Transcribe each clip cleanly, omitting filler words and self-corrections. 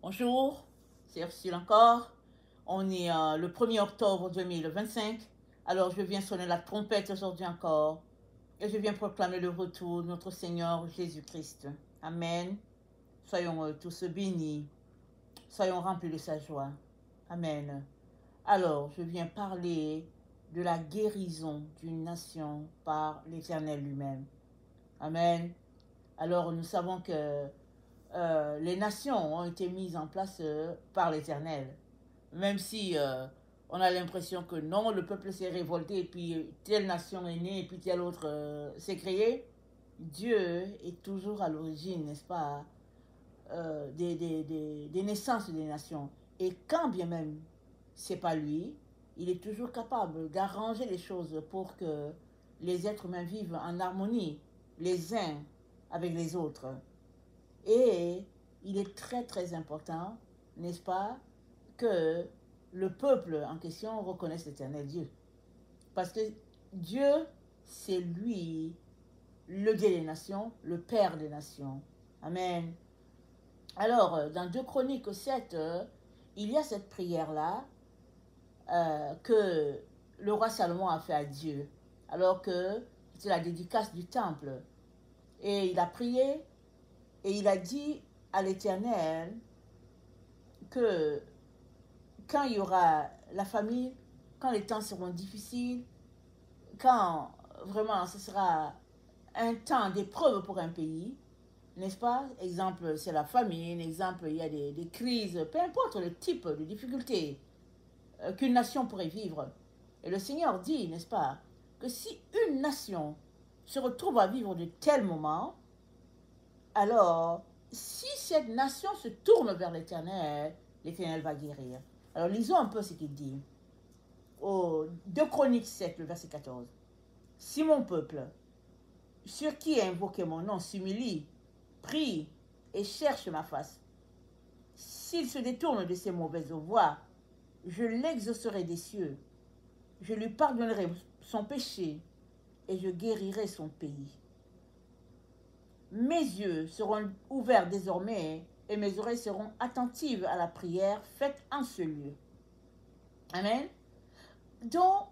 Bonjour, c'est Ursule encore. On est le 1er octobre 2025. Alors je viens sonner la trompette aujourd'hui encore. Et je viens proclamer le retour de notre Seigneur Jésus-Christ. Amen. Soyons tous bénis. Soyons remplis de sa joie. Amen. Alors je viens parler de la guérison d'une nation par l'Éternel lui-même. Amen. Alors nous savons que les nations ont été mises en place par l'Éternel. Même si on a l'impression que non, le peuple s'est révolté et puis telle nation est née et puis telle autre s'est créée, Dieu est toujours à l'origine, n'est-ce pas, des naissances des nations. Et quand bien même c'est pas lui, il est toujours capable d'arranger les choses pour que les êtres humains vivent en harmonie les uns avec les autres. Et il est très très important, n'est-ce pas, que le peuple en question reconnaisse l'Éternel Dieu. Parce que Dieu, c'est lui, le Dieu des nations, le Père des nations. Amen. Alors, dans 2 Chroniques 7, il y a cette prière-là que le roi Salomon a fait à Dieu, alors que c'était la dédicace du temple. Et il a prié et il a dit à l'Éternel que quand il y aura la famine, quand les temps seront difficiles, quand vraiment ce sera un temps d'épreuve pour un pays, n'est-ce pas? Exemple, c'est la famine, exemple, il y a des crises, peu importe le type de difficulté qu'une nation pourrait vivre. Et le Seigneur dit, n'est-ce pas, que si une nation se retrouve à vivre de tels moments, alors si cette nation se tourne vers l'Éternel, l'Éternel va guérir. Alors lisons un peu ce qu'il dit. Au 2 Chroniques 7, le verset 14. Si mon peuple, sur qui a invoqué mon nom, s'humilie, prie et cherche ma face, s'il se détourne de ses mauvaises voies, je l'exaucerai des cieux, je lui pardonnerai son péché et je guérirai son pays. Mes yeux seront ouverts désormais et mes oreilles seront attentives à la prière faite en ce lieu. Amen. Donc,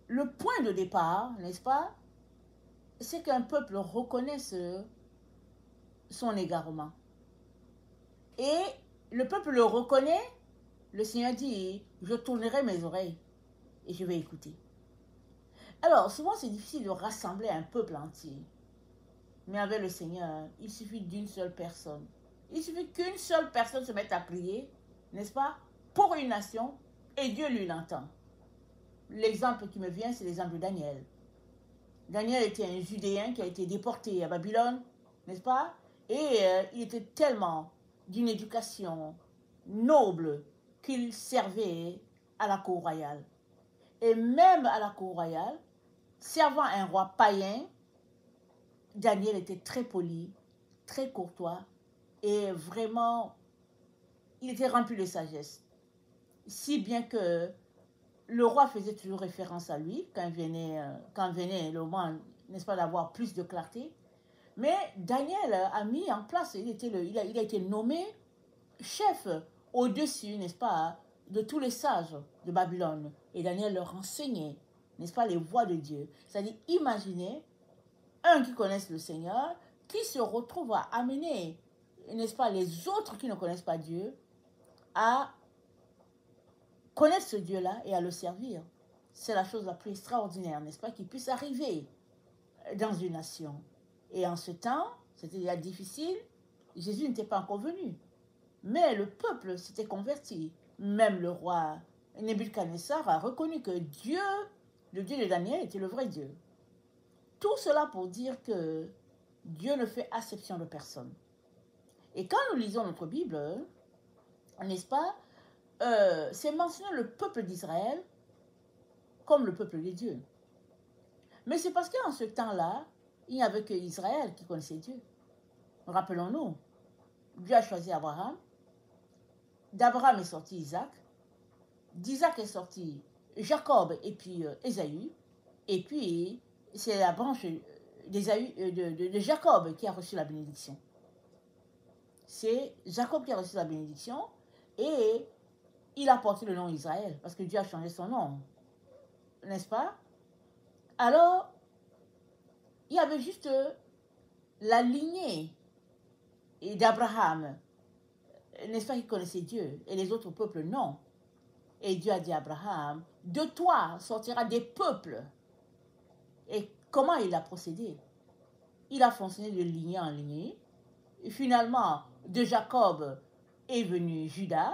le point de départ, n'est-ce pas, c'est qu'un peuple reconnaisse son égarement. Et le peuple le reconnaît, le Seigneur dit, je tournerai mes oreilles et je vais écouter. Alors, souvent c'est difficile de rassembler un peuple entier. Mais avec le Seigneur, il suffit d'une seule personne. Il suffit qu'une seule personne se mette à prier, n'est-ce pas, pour une nation, et Dieu lui l'entend. L'exemple qui me vient, c'est l'exemple de Daniel. Daniel était un Judéen qui a été déporté à Babylone, n'est-ce pas? Et il était tellement d'une éducation noble qu'il servait à la cour royale. Et même à la cour royale, servant un roi païen, Daniel était très poli, très courtois et vraiment, il était rempli de sagesse. Si bien que le roi faisait toujours référence à lui quand venait le moment, n'est-ce pas, d'avoir plus de clarté. Mais Daniel a mis en place, il a été nommé chef au-dessus, n'est-ce pas, de tous les sages de Babylone. Et Daniel leur enseignait, n'est-ce pas, les voies de Dieu. C'est-à-dire, imaginez un qui connaisse le Seigneur, qui se retrouve à amener, n'est-ce pas, les autres qui ne connaissent pas Dieu, à connaître ce Dieu-là et à le servir. C'est la chose la plus extraordinaire, n'est-ce pas, qui puisse arriver dans une nation. Et en ce temps, c'était déjà difficile, Jésus n'était pas encore venu. Mais le peuple s'était converti. Même le roi Nebuchadnezzar a reconnu que Dieu, le Dieu de Daniel, était le vrai Dieu. Tout cela pour dire que Dieu ne fait acception de personne. Et quand nous lisons notre Bible, n'est-ce pas, c'est mentionné le peuple d'Israël comme le peuple de Dieu. Mais c'est parce qu'en ce temps-là, il n'y avait que Israël qui connaissait Dieu. Rappelons-nous, Dieu a choisi Abraham. D'Abraham est sorti Isaac. D'Isaac est sorti Jacob et puis Ésaü. Et puis, c'est la branche de Jacob qui a reçu la bénédiction. c'est Jacob qui a reçu la bénédiction et il a porté le nom Israël parce que Dieu a changé son nom, n'est-ce pas? Alors, il y avait juste la lignée d'Abraham, n'est-ce pas, qui connaissait Dieu, et les autres peuples, non. Et Dieu a dit à Abraham, de toi sortira des peuples. Et comment il a procédé? Il a fonctionné de lignée en lignée. Et finalement, de Jacob est venu Judas,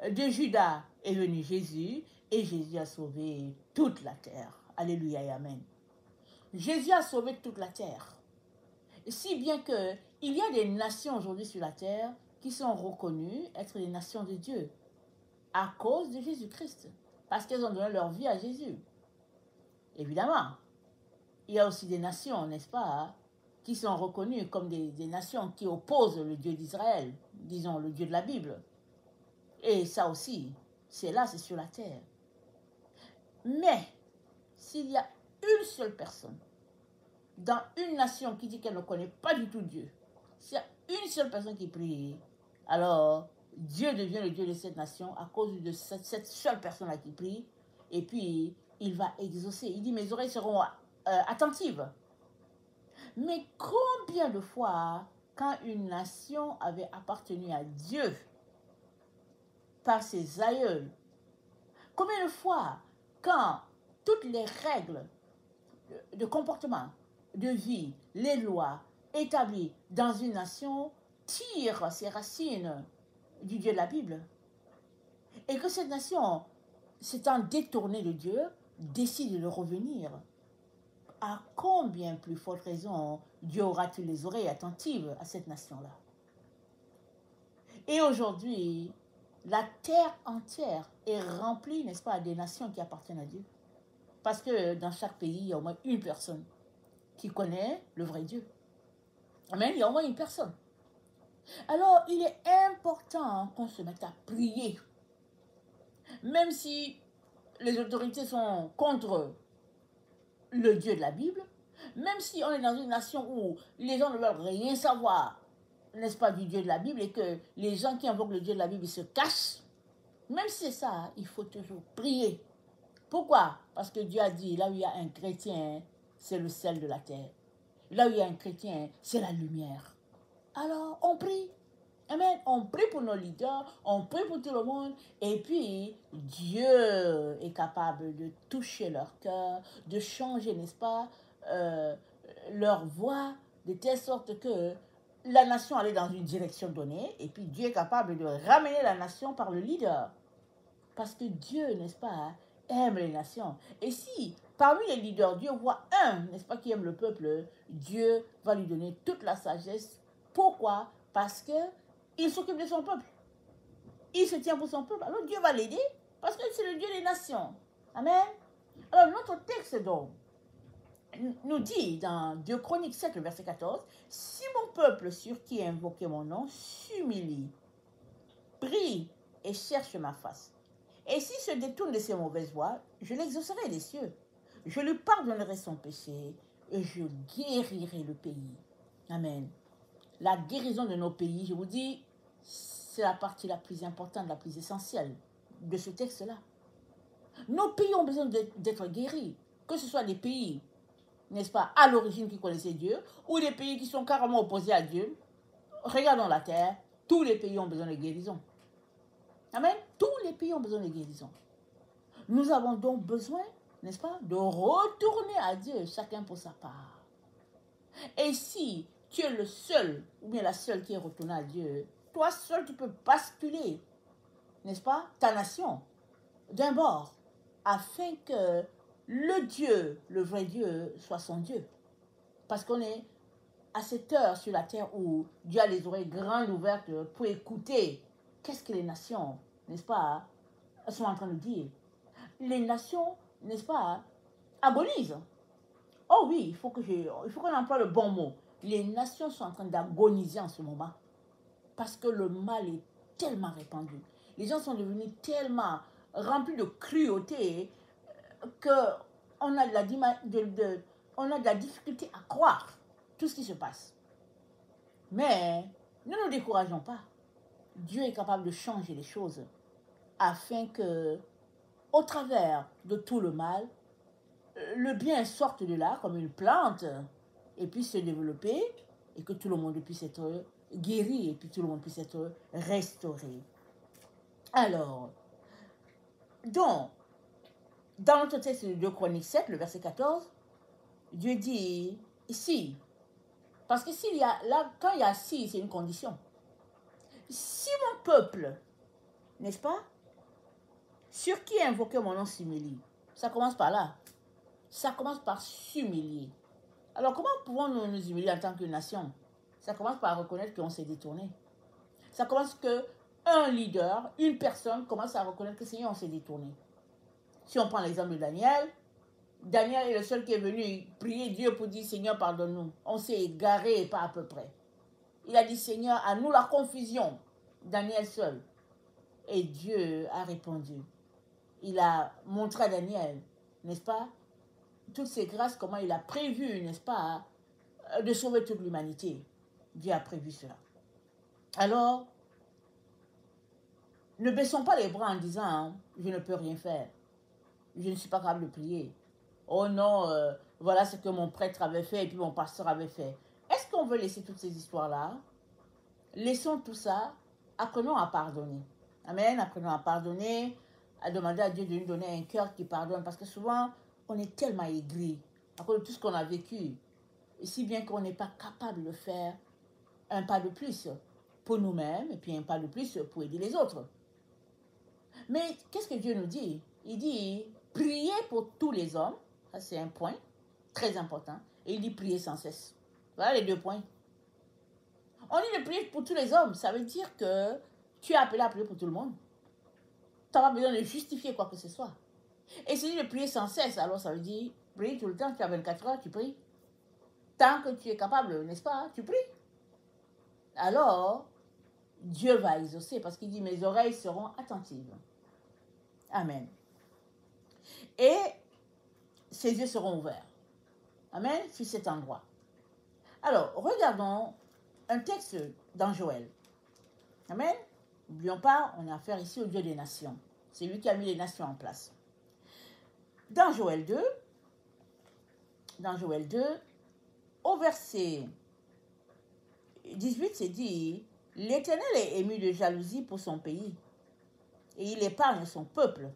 de Judas est venu Jésus, et Jésus a sauvé toute la terre. Alléluia et Amen. Jésus a sauvé toute la terre. Si bien que il y a des nations aujourd'hui sur la terre qui sont reconnues être des nations de Dieu à cause de Jésus-Christ, parce qu'elles ont donné leur vie à Jésus. Évidemment, il y a aussi des nations, n'est-ce pas, qui sont reconnues comme des nations qui opposent le Dieu d'Israël, disons le Dieu de la Bible. Et ça aussi, c'est sur la terre. Mais, s'il y a une seule personne dans une nation qui dit qu'elle ne connaît pas du tout Dieu, s'il y a une seule personne qui prie, alors Dieu devient le Dieu de cette nation à cause de cette seule personne-là qui prie, et puis il va exaucer. Il dit, mes oreilles seront attentives. Mais combien de fois, quand une nation avait appartenu à Dieu par ses aïeuls, combien de fois, quand toutes les règles de comportement, de vie, les lois établies dans une nation tirent ses racines du Dieu de la Bible, et que cette nation, s'étant détournée de Dieu, décide de revenir, à combien plus forte raison Dieu aura-t-il les oreilles attentives à cette nation-là? Et aujourd'hui, la terre entière est remplie, n'est-ce pas, des nations qui appartiennent à Dieu. Parce que dans chaque pays, il y a au moins une personne qui connaît le vrai Dieu. Amen, il y a au moins une personne. Alors, il est important qu'on se mette à prier. Même si les autorités sont contre le Dieu de la Bible, même si on est dans une nation où les gens ne veulent rien savoir, n'est-ce pas, du Dieu de la Bible, et que les gens qui invoquent le Dieu de la Bible se cachent, même si c'est ça, il faut toujours prier. Pourquoi? Parce que Dieu a dit, là où il y a un chrétien, c'est le sel de la terre. Là où il y a un chrétien, c'est la lumière. Alors, on prie. Amen. On prie pour nos leaders, on prie pour tout le monde. Et puis, Dieu est capable de toucher leur cœur, de changer, n'est-ce pas, leur voix, de telle sorte que la nation allait dans une direction donnée. Et puis, Dieu est capable de ramener la nation par le leader. Parce que Dieu, n'est-ce pas, aime les nations. Et si, parmi les leaders, Dieu voit un, n'est-ce pas, qui aime le peuple, Dieu va lui donner toute la sagesse. Pourquoi? Parce que il s'occupe de son peuple. Il se tient pour son peuple. Alors Dieu va l'aider parce que c'est le Dieu des nations. Amen. Alors notre texte donc nous dit dans 2 Chroniques 7, verset 14, « Si mon peuple sur qui est invoqué mon nom s'humilie, prie et cherche ma face, et s'il se détourne de ses mauvaises voies, je l'exaucerai des cieux. Je lui pardonnerai son péché et je guérirai le pays. » Amen. La guérison de nos pays, je vous dis, c'est la partie la plus importante, la plus essentielle de ce texte-là. Nos pays ont besoin d'être guéris, que ce soit des pays, n'est-ce pas, à l'origine qui connaissaient Dieu, ou des pays qui sont carrément opposés à Dieu. Regardons la terre, tous les pays ont besoin de guérison. Amen. Tous les pays ont besoin de guérison. Nous avons donc besoin, n'est-ce pas, de retourner à Dieu, chacun pour sa part. Et si tu es le seul, ou bien la seule qui est retournée à Dieu, toi seul tu peux basculer, n'est-ce pas, ta nation d'un bord, afin que le Dieu, le vrai Dieu, soit son Dieu. Parce qu'on est à cette heure sur la terre où Dieu a les oreilles grandes ouvertes pour écouter qu'est-ce que les nations, n'est-ce pas, sont en train de dire. Les nations, n'est-ce pas, agonisent. Oh oui, il faut qu'on emploie le bon mot. Les nations sont en train d'agoniser en ce moment. Parce que le mal est tellement répandu. Les gens sont devenus tellement remplis de cruauté qu'on a de la difficulté à croire tout ce qui se passe. Mais ne nous décourageons pas. Dieu est capable de changer les choses afin que, au travers de tout le mal, le bien sorte de là comme une plante et puisse se développer et que tout le monde puisse être guéri et puis tout le monde puisse être restauré. Alors, donc, dans notre texte de 2 Chroniques 7, le verset 14, Dieu dit si, parce que s'il y a, là, quand il y a si, c'est une condition. Si mon peuple, n'est-ce pas, sur qui invoquer mon nom s'humilie, ça commence par là. Ça commence par s'humilier. Alors, comment pouvons-nous nous humilier en tant que nation? Ça commence par reconnaître qu'on s'est détourné. Ça commence qu'un leader, une personne commence à reconnaître que Seigneur, on s'est détourné. Si on prend l'exemple de Daniel, Daniel est le seul qui est venu prier Dieu pour dire Seigneur, pardonne-nous. On s'est égaré, pas à peu près. Il a dit Seigneur, à nous la confusion. Daniel seul. Et Dieu a répondu. Il a montré à Daniel, n'est-ce pas, toutes ces grâces, comment il a prévu, n'est-ce pas, de sauver toute l'humanité. Dieu a prévu cela. Alors, ne baissons pas les bras en disant, je ne peux rien faire. Je ne suis pas capable de prier. Oh non, voilà ce que mon prêtre avait fait et puis mon pasteur avait fait. Est-ce qu'on veut laisser toutes ces histoires-là? Laissons tout ça, apprenons à pardonner. Amen, apprenons à pardonner, à demander à Dieu de nous donner un cœur qui pardonne. Parce que souvent, on est tellement aigri à cause de tout ce qu'on a vécu. Et si bien qu'on n'est pas capable de faire un pas de plus pour nous-mêmes et puis un pas de plus pour aider les autres. Mais qu'est-ce que Dieu nous dit? Il dit, priez pour tous les hommes. Ça, c'est un point très important. Et il dit, priez sans cesse. Voilà les 2 points. On dit de prier pour tous les hommes. Ça veut dire que tu es appelé à prier pour tout le monde. Tu n'as pas besoin de justifier quoi que ce soit. Et c'est dit de prier sans cesse. Alors ça veut dire, prier tout le temps. Tu as 24 heures, tu pries. Tant que tu es capable, n'est-ce pas, tu pries. Alors, Dieu va exaucer parce qu'il dit, mes oreilles seront attentives. Amen. Et ses yeux seront ouverts. Amen, sur cet endroit. Alors, regardons un texte dans Joël. Amen. N'oublions pas, on a affaire ici au Dieu des nations. C'est lui qui a mis les nations en place. Dans Joël 2, au verset 18, c'est dit, l'Éternel est ému de jalousie pour son pays et il épargne son peuple.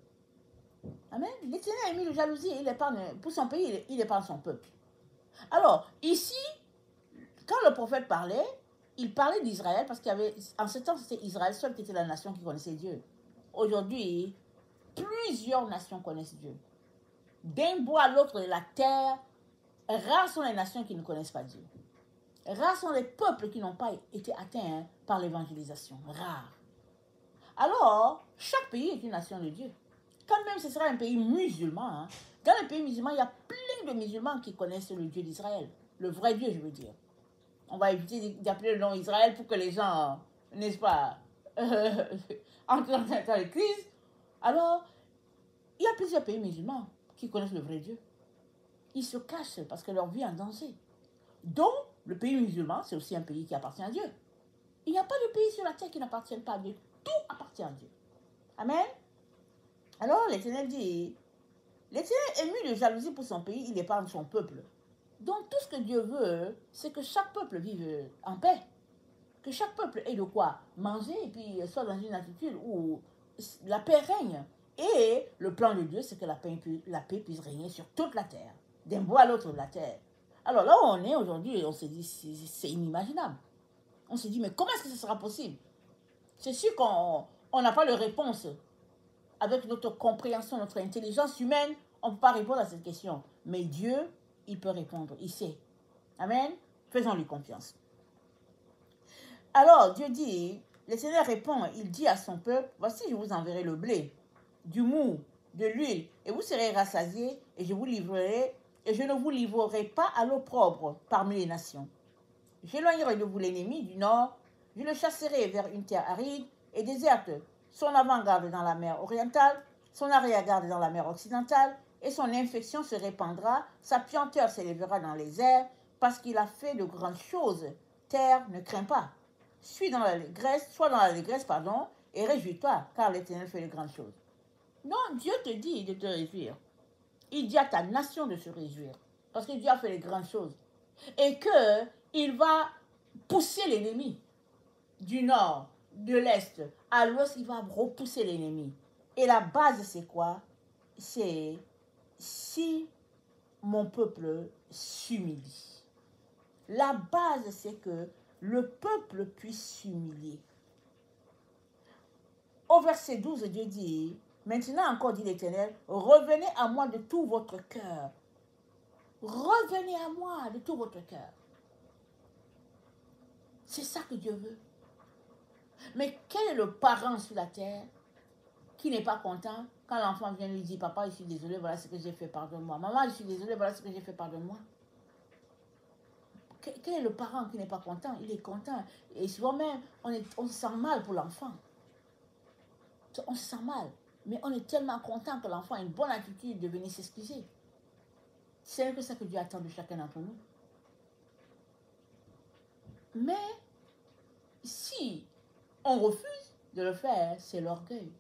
Amen. L'Éternel est ému de jalousie et il épargne pour son pays, il épargne son peuple. Alors, ici, quand le prophète parlait, il parlait d'Israël parce qu'il y avait, en ce temps, c'était Israël seul qui était la nation qui connaissait Dieu. Aujourd'hui, plusieurs nations connaissent Dieu. D'un bout à l'autre de la terre, rares sont les nations qui ne connaissent pas Dieu. Rares sont les peuples qui n'ont pas été atteints par l'évangélisation. Rares. Alors, chaque pays est une nation de Dieu. Quand même ce sera un pays musulman, dans les pays musulmans, il y a plein de musulmans qui connaissent le Dieu d'Israël. Le vrai Dieu, je veux dire. On va éviter d'appeler le nom Israël pour que les gens, n'est-ce pas, entrent dans un temps de crise. Alors, il y a plusieurs pays musulmans qui connaissent le vrai Dieu. Ils se cachent parce que leur vie est en danger. Donc, le pays musulman, c'est aussi un pays qui appartient à Dieu. Il n'y a pas de pays sur la terre qui n'appartient pas à Dieu. Tout appartient à Dieu. Amen. Alors, l'Éternel dit, l'Éternel ému de jalousie pour son pays, il épargne son peuple. Donc, tout ce que Dieu veut, c'est que chaque peuple vive en paix. Que chaque peuple ait de quoi manger et puis soit dans une attitude où la paix règne. Et le plan de Dieu, c'est que la paix puisse régner sur toute la terre, d'un bout à l'autre de la terre. Alors là où on est aujourd'hui, on s'est dit, c'est inimaginable. On s'est dit, mais comment est-ce que ce sera possible? C'est sûr qu'on n'a pas de réponse. Avec notre compréhension, notre intelligence humaine, on ne peut pas répondre à cette question. Mais Dieu, il peut répondre, il sait. Amen. Faisons-lui confiance. Alors, Dieu dit, l'Éternel répond, il dit à son peuple, voici, je vous enverrai le blé, du mou, de l'huile, et vous serez rassasiés, et je ne vous livrerai pas à l'opprobre parmi les nations. J'éloignerai de vous l'ennemi du nord, je le chasserai vers une terre aride et déserte, son avant-garde dans la mer orientale, son arrière-garde dans la mer occidentale, et son infection se répandra, sa puanteur s'élèvera dans les airs, parce qu'il a fait de grandes choses. Terre ne craint pas. sois dans l'allégresse, pardon, et réjouis-toi, car l'Éternel fait de grandes choses. Non, Dieu te dit de te réjouir. Il dit à ta nation de se réjouir, parce que Dieu a fait de grandes choses. Et qu'il va pousser l'ennemi du nord, de l'est, à l'ouest, il va repousser l'ennemi. Et la base, c'est quoi? C'est si mon peuple s'humilie. La base, c'est que le peuple puisse s'humilier. Au verset 12, Dieu dit, maintenant encore dit l'Éternel, revenez à moi de tout votre cœur. Revenez à moi de tout votre cœur. C'est ça que Dieu veut. Mais quel est le parent sur la terre qui n'est pas content quand l'enfant vient lui dire, papa, je suis désolé, voilà ce que j'ai fait, pardonne-moi. Maman, je suis désolé, voilà ce que j'ai fait, pardonne-moi. Quel est le parent qui n'est pas content? Il est content. Et souvent même, on se sent mal pour l'enfant. On se sent mal. Mais on est tellement content que l'enfant a une bonne attitude de venir s'excuser. C'est que ça que Dieu attend de chacun d'entre nous. Mais si on refuse de le faire, c'est l'orgueil.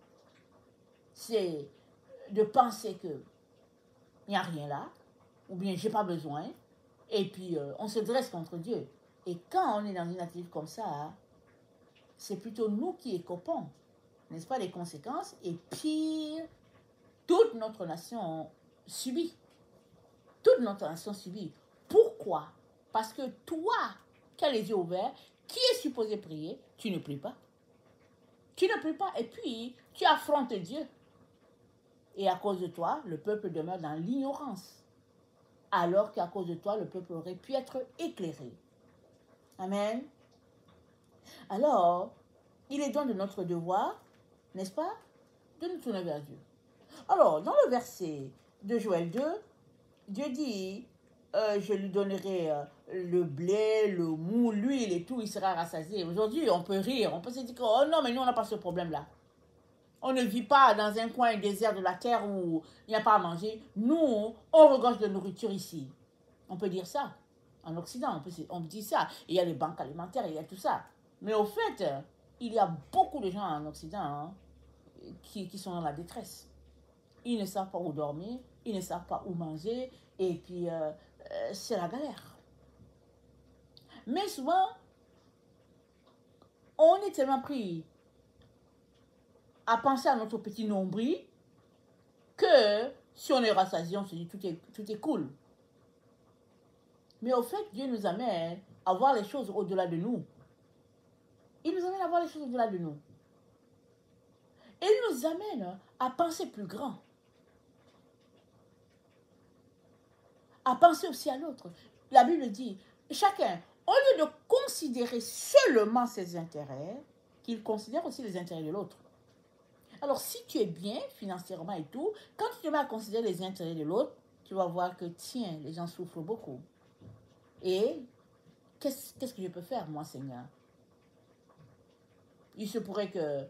C'est de penser qu'il n'y a rien là, ou bien j'ai pas besoin, et puis on se dresse contre Dieu. Et quand on est dans une attitude comme ça, c'est plutôt nous qui écopons, n'est-ce pas, les conséquences, et pire, toute notre nation subit. Toute notre nation subit. Pourquoi? Parce que toi, qui as les yeux ouverts, qui est supposé prier, tu ne pries pas. Tu ne pries pas, et puis tu affrontes Dieu. Et à cause de toi, le peuple demeure dans l'ignorance. Alors qu'à cause de toi, le peuple aurait pu être éclairé. Amen. Alors, il est donc de notre devoir, n'est-ce pas, de nous tourner vers Dieu. Alors, dans le verset de Joël 2, Dieu dit, je lui donnerai le blé, le mou, l'huile et tout, il sera rassasié. Aujourd'hui, on peut rire, on peut se dire, oh non, mais nous, on n'a pas ce problème-là. On ne vit pas dans un coin désert de la terre où il n'y a pas à manger. Nous, on regorge de nourriture ici. On peut dire ça. En Occident, on dit ça. Il y a les banques alimentaires, il y a tout ça. Mais au fait, il y a beaucoup de gens en Occident qui sont dans la détresse. Ils ne savent pas où dormir, ils ne savent pas où manger, et puis c'est la galère. Mais souvent, on est tellement pris à penser à notre petit nombril que si on est rassasié, on se dit tout est cool. Mais au fait, Dieu nous amène à voir les choses au-delà de nous. Il nous amène à voir les choses au-delà de nous. Et il nous amène à penser plus grand. À penser aussi à l'autre. La Bible dit, chacun, au lieu de considérer seulement ses intérêts, qu'il considère aussi les intérêts de l'autre. Alors, si tu es bien financièrement et tout, quand tu te mets à considérer les intérêts de l'autre, tu vas voir que, tiens, les gens souffrent beaucoup. Et qu'est-ce que je peux faire, moi, Seigneur? Il se pourrait que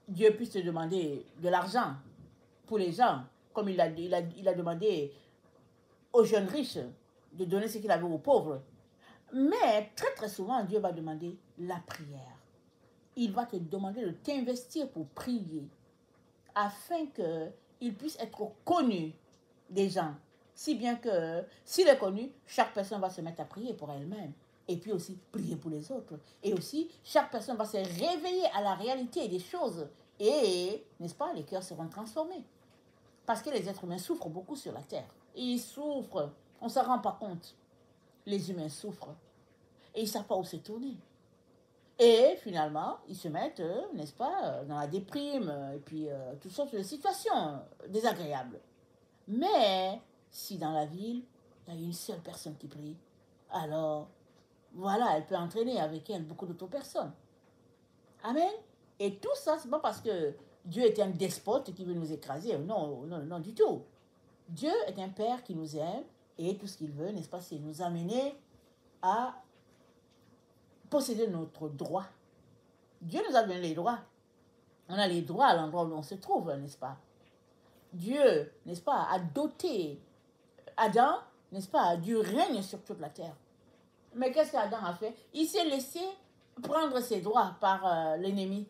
Dieu puisse te demander de l'argent pour les gens, comme il a demandé aux jeunes riches de donner ce qu'il avait aux pauvres. Mais très très souvent, Dieu va demander la prière. Il va te demander de t'investir pour prier, afin qu'il puisse être connu des gens. Si bien que, s'il est connu, chaque personne va se mettre à prier pour elle-même. Et puis aussi, prier pour les autres. Et aussi, chaque personne va se réveiller à la réalité des choses. Et, n'est-ce pas, les cœurs seront transformés. Parce que les êtres humains souffrent beaucoup sur la terre. Ils souffrent. On ne s'en rend pas compte. Les humains souffrent. Et ils ne savent pas où se tourner. Et finalement, ils se mettent, n'est-ce pas, dans la déprime, et puis toutes sortes de situations désagréables. Mais si dans la ville, il y a une seule personne qui prie, alors voilà, elle peut entraîner avec elle beaucoup d'autres personnes. Amen. Et tout ça, c'est pas parce que Dieu est un despote qui veut nous écraser. Non, non, non, du tout. Dieu est un Père qui nous aime et tout ce qu'il veut, n'est-ce pas, c'est nous amener à posséder notre droit. Dieu nous a donné les droits. On a les droits à l'endroit où on se trouve, n'est-ce pas? Dieu, n'est-ce pas, a doté Adam, n'est-ce pas, du règne sur toute la terre. Mais qu'est-ce qu'Adam a fait? Il s'est laissé prendre ses droits par l'ennemi.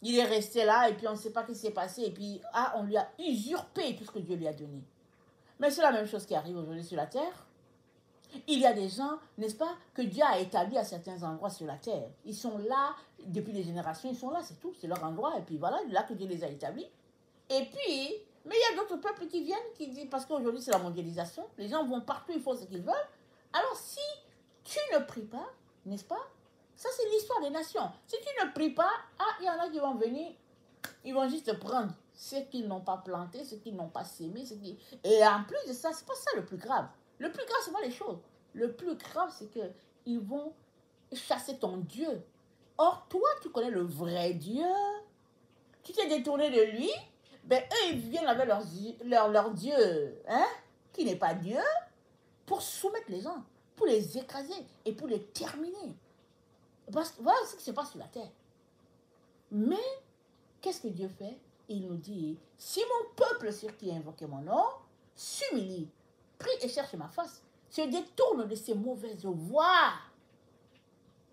Il est resté là et puis on ne sait pas ce qui s'est passé. Et puis, on lui a usurpé tout ce que Dieu lui a donné. Mais c'est la même chose qui arrive aujourd'hui sur la terre. Il y a des gens, n'est-ce pas, que Dieu a établis à certains endroits sur la terre. Ils sont là, depuis des générations, ils sont là, c'est tout, c'est leur endroit. Et puis voilà, là que Dieu les a établis. Et puis, mais il y a d'autres peuples qui viennent, qui disent, parce qu'aujourd'hui c'est la mondialisation, les gens vont partout, ils font ce qu'ils veulent. Alors si tu ne pries pas, n'est-ce pas, ça c'est l'histoire des nations. Si tu ne pries pas, il y en a qui vont venir, ils vont juste prendre ce qu'ils n'ont pas planté, ce qu'ils n'ont pas sémé. Et en plus de ça, c'est pas ça le plus grave. Le plus grave, c'est pas les choses. Le plus grave, c'est qu'ils vont chasser ton Dieu. Or, toi, tu connais le vrai Dieu. Tu t'es détourné de lui. Ben, eux, ils viennent avec leur Dieu, hein, qui n'est pas Dieu, pour soumettre les gens, pour les écraser et pour les terminer. Parce que voilà ce qui se passe sur la terre. Mais, qu'est-ce que Dieu fait? Il nous dit, si mon peuple sur qui a invoqué mon nom s'humilie, prie et cherche ma face, se détourne de ses mauvaises voies,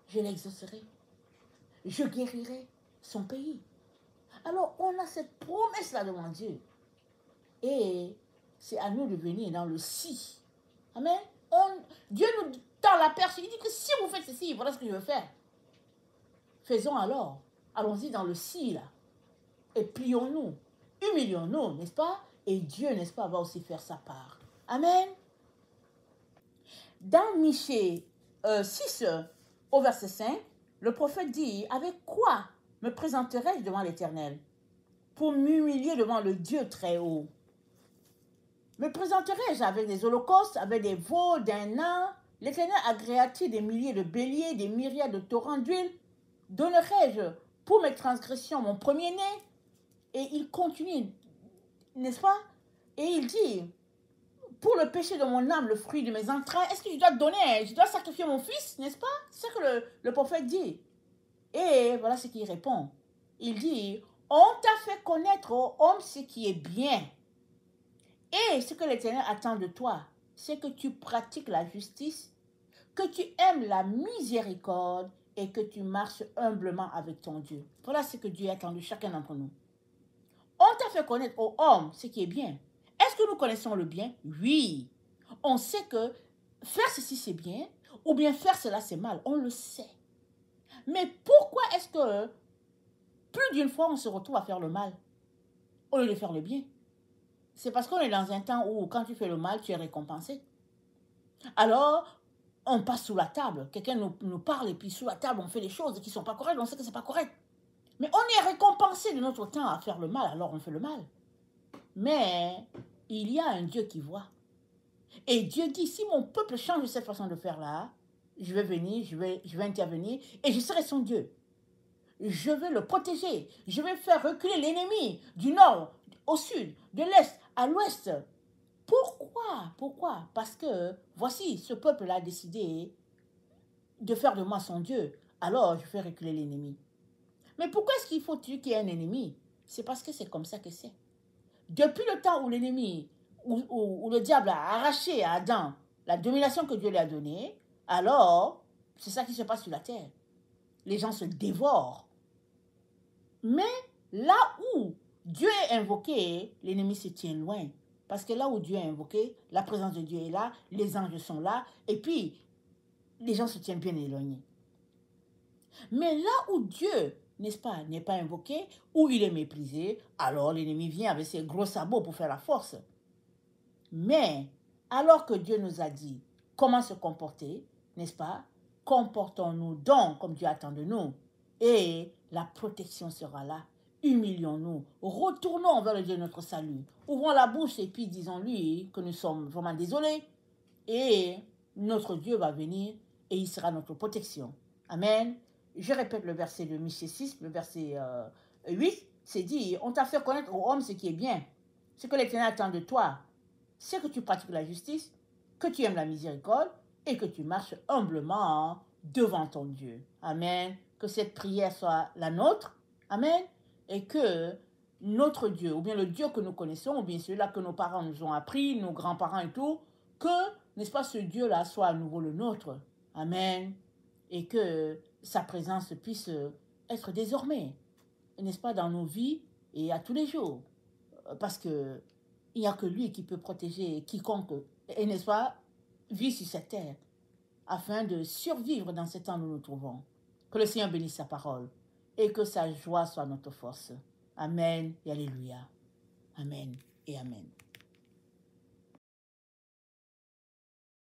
je l'exaucerai, je guérirai son pays. Alors, on a cette promesse-là devant Dieu. Et c'est à nous de venir dans le si. Amen. Dieu nous tend la perche. Il dit que si vous faites ceci, voilà ce que je veux faire. Faisons alors. Allons-y dans le si, là. Et plions-nous. Humilions-nous, n'est-ce pas? Et Dieu, n'est-ce pas, va aussi faire sa part. Amen. Dans Michée 6, au verset 5, le prophète dit, avec quoi me présenterai-je devant l'Éternel pour m'humilier devant le Dieu très haut? Me présenterai-je avec des holocaustes, avec des veaux, d'un nain? L'Éternel agréa-t-il des milliers de béliers, des myriades de torrents d'huile? Donnerai-je pour mes transgressions mon premier-né? Et il continue, n'est-ce pas? Et il dit, pour le péché de mon âme, le fruit de mes entrailles, est-ce que je dois donner, je dois sacrifier mon fils, n'est-ce pas? C'est ce que le prophète dit. Et voilà ce qu'il répond. Il dit, on t'a fait connaître, ô homme, ce qui est bien. Et ce que l'Éternel attend de toi, c'est que tu pratiques la justice, que tu aimes la miséricorde et que tu marches humblement avec ton Dieu. Voilà ce que Dieu attend de chacun d'entre nous. On t'a fait connaître, ô homme, ce qui est bien. Est-ce que nous connaissons le bien? Oui. On sait que faire ceci, c'est bien, ou bien faire cela, c'est mal. On le sait. Mais pourquoi est-ce que plus d'une fois, on se retrouve à faire le mal au lieu de faire le bien? C'est parce qu'on est dans un temps où, quand tu fais le mal, tu es récompensé. Alors, on passe sous la table. Quelqu'un nous parle et puis sous la table, on fait des choses qui ne sont pas correctes. On sait que ce n'est pas correct. Mais on est récompensé de notre temps à faire le mal, alors on fait le mal. Mais il y a un Dieu qui voit. Et Dieu dit, si mon peuple change de cette façon de faire là, je vais venir, je vais intervenir et je serai son Dieu. Je vais le protéger. Je vais faire reculer l'ennemi du nord au sud, de l'est à l'ouest. Pourquoi? Pourquoi? Parce que, voici, ce peuple a décidé de faire de moi son Dieu. Alors, je fais reculer l'ennemi. Mais pourquoi est-ce qu'il faut qu'il y ait un ennemi? C'est parce que c'est comme ça que c'est. Depuis le temps où l'ennemi, où le diable a arraché à Adam la domination que Dieu lui a donnée, alors, c'est ça qui se passe sur la terre. Les gens se dévorent. Mais là où Dieu est invoqué, l'ennemi se tient loin. Parce que là où Dieu est invoqué, la présence de Dieu est là, les anges sont là, et puis les gens se tiennent bien éloignés. Mais là où Dieu, n'est-ce pas, n'est pas invoqué, où il est méprisé, alors l'ennemi vient avec ses gros sabots pour faire la force. Mais alors que Dieu nous a dit comment se comporter, n'est-ce pas, comportons-nous donc comme Dieu attend de nous, et la protection sera là. Humilions-nous, retournons vers le Dieu de notre salut. Ouvrons la bouche et puis disons-lui que nous sommes vraiment désolés. Et notre Dieu va venir et il sera notre protection. Amen. Je répète le verset de Michée 6, le verset 8. C'est dit, on t'a fait connaître aux hommes ce qui est bien. Ce que l'Éternel attend de toi, c'est que tu pratiques la justice, que tu aimes la miséricorde et que tu marches humblement devant ton Dieu. Amen. Que cette prière soit la nôtre. Amen. Et que notre Dieu, ou bien le Dieu que nous connaissons, ou bien celui-là que nos parents nous ont appris, nos grands-parents et tout, que, n'est-ce pas, ce Dieu-là soit à nouveau le nôtre. Amen. Et que sa présence puisse être désormais, n'est-ce pas, dans nos vies et à tous les jours. Parce que il n'y a que lui qui peut protéger quiconque, et n'est-ce pas, vit sur cette terre, afin de survivre dans ce temps où nous nous trouvons. Que le Seigneur bénisse sa parole et que sa joie soit notre force. Amen et alléluia. Amen et amen.